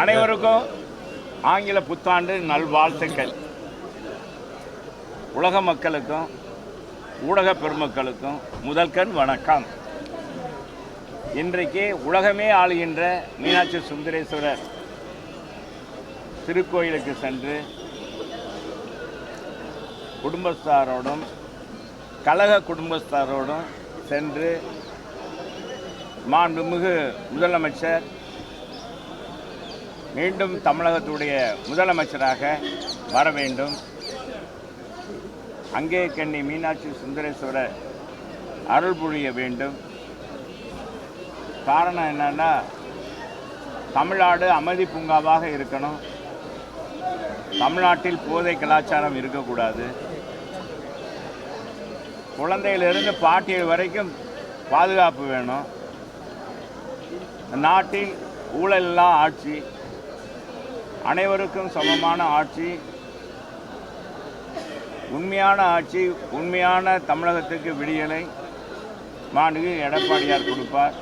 அனைவருக்கும் ஆங்கில புத்தாண்டு நல்வாழ்த்துக்கள். உலக மக்களுக்கும் ஊடக பெருமக்களுக்கும் முதல்கண் வணக்கம். இன்றைக்கு உலகமே ஆளுகின்ற மீனாட்சி சுந்தரேஸ்வரர் திருக்கோயிலுக்கு சென்று குடும்பஸ்தாரோடும் கழக குடும்பஸ்தாரோடும் சென்று மாண்புமிகு முதலமைச்சர் மீண்டும் தமிழகத்துடைய முதலமைச்சராக வர வேண்டும். அங்கே கண்ணி மீனாட்சி சுந்தரேஸ்வரர் அருள் புரிய வேண்டும். காரணம் என்னன்னா, தமிழ்நாடு அமைதி பூங்காவாக இருக்கணும். தமிழ்நாட்டில் போதை கலாச்சாரம் இருக்கக்கூடாது. குழந்தையிலிருந்து பாட்டியல் வரைக்கும் பாதுகாப்பு வேணும். நாட்டில் ஊழலில்லா ஆட்சி, அனைவருக்கும் சமமான ஆட்சி, உண்மையான ஆட்சி, உண்மையான தமிழகத்துக்கு விடியலை மாண்புமிகு எடப்பாடியார் கொடுப்பார்.